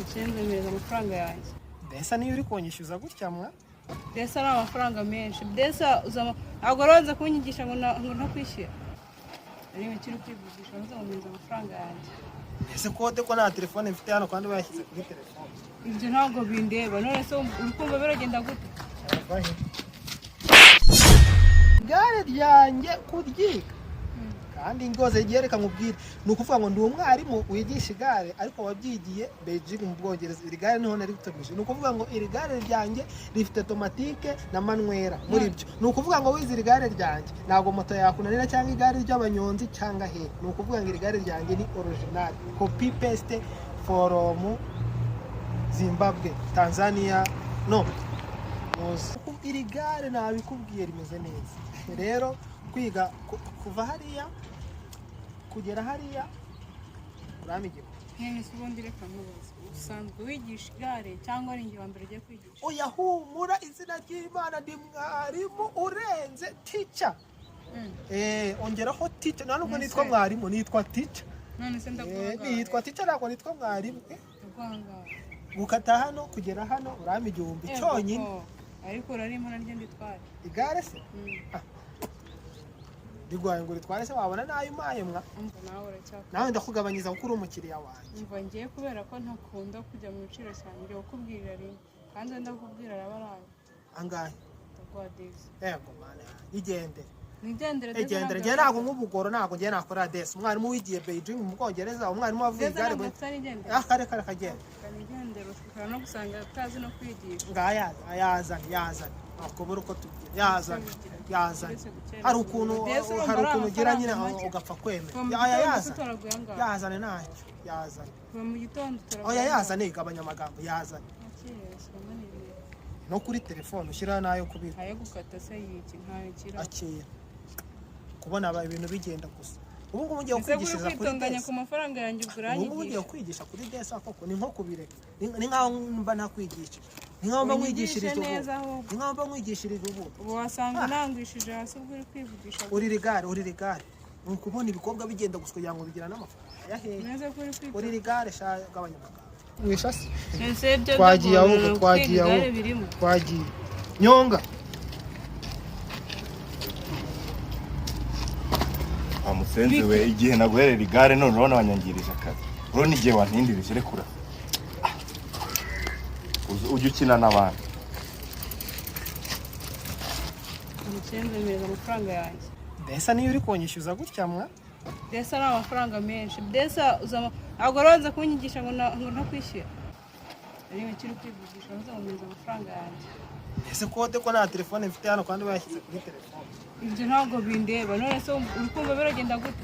Nzemereza amafaranga yanjye. Mbese niyo uri kunyishyuza gutya mwa? Mbese ari amafaranga menshi. Mbese ntabwo aronze kunyigisha ngo ntakwishyura. Ari ibintu uri kwivugisha nzamumeza amafaranga yanjye. Ese kode ko nta telefone mfite hano kandi bayashyize kuri telefone. Ibyo ntabwo bindeba. None se urukumva biragenda gute? Igare ryanjye kuryiga. Kandi ngoze ryereka nkubwire nukuvuga ngo ndi umwarimu wigisha igare ariko wabyigiye Beijing mu Bwongereza. Iri gare niho nari gutomeje. Nukuvuga ngo iri gare ryanjye rifite automatique na manuela muri byo. Nukuvuga ngo wize iri gare ryanjye ntago moto yakunanira cyangwa igare ry'abanyonzi cyangwa he. Nukuvuga ngo iri gare ryanjye ni original copy paste from Zimbabwe, Tanzania no. Iri gare nabikubwiye rimeze neza. Rero kwiga kuva hariya kugera hariya uramigiko. Nene subundi reka mubaze. Usanzwe wigisha igare cyangwa ari ngi wambere ugiye kwigisha? Oya humura izina ry'Imana ndi mwarimu urenze teacher. Ongeraho teacher nubwo nitwa mwarimu nitwa teacher. None se ndakuvuga. Nitwa teacher ntabwo nitwa mwarimu. Rwanga. Gukata hano kugera hano uramigihumbi cyonyine. Ariko urari impana rye nditware. Igare se? Bigwaye ngo ritware se wabona nayo maye mwa. Nawe uracyaka. Nawe ndakugabanyiza kuko uri umukiriya wanjye. Umva ngiye kubera ko ntakunda kujya mu biciro cyane ngiye kukubwirira rimwe. Kandi ndakubwira arabaraye. Angahe? Ndakwa desi. Yego mana. Igendere. Nigendere desi. Igendere ngiye ntago nk'ubugoro ntago ngiye nakora desi. Umwarimu wigiye Beijing mu Bwongereza umwarimu wavuye igare bwe. Kare kagenda. Nigendere ushobora no gusanga utazi no kwigisha. Yazana. Akobora uko tugiye. Yazana. Hari ukuntu ugira nyine ugapfa kwemera. Yazana ntacyo. Yazana. Mu gitondo turabona. Oya yazana igabanya amagambo yazana. No kuri telefone ushyira nayo kubika. Ayo gukata se yiki nta akira. Kubona ibintu bigenda gusa. Ubu ngubu ngiye kwigishiriza kuri desi. Ku mafaranga yanjye uguranyigisha. Ubu ngiye kwigisha kuri desi koko ni nko kubireka. Ni nkaho mba ntakwigisha. Ni nkaho mba mwigishirije ubu. Ni nkaho mba mwigishirije ubu. Ubu wasanga nangwishije hasi ubwo uri kwivugisha. Uri rigare. Ukubona ibikobwa bigenda gusa kugira ngo bigira n'amafaranga. Yahe. Neza ko uri kwivugisha. Uri rigare gabanya amagambo. Mwishasi. Ese byo twagiye aho twagiye. Nyonga. Amusenze we igihe naguherera igare none urabona wanyangirije akazi. Urabona igihe wantindirije rekura. Ujye ukina n'abandi. Nzemereza amafaranga yanjye. Mbese niyo uri kunyishyuza gutya mwa? Mbese ari amafaranga menshi. Mbese ntabwo aronze kunyigisha ngo ntakwishyura. Ari ibintu uri kwivugisha nzamumeza amafaranga yanjye. Ese kode ko nta telefone mfite hano kandi bayashyize kuri telefone. Ibyo ntabwo bindeba. None se urukumva biragenda gute?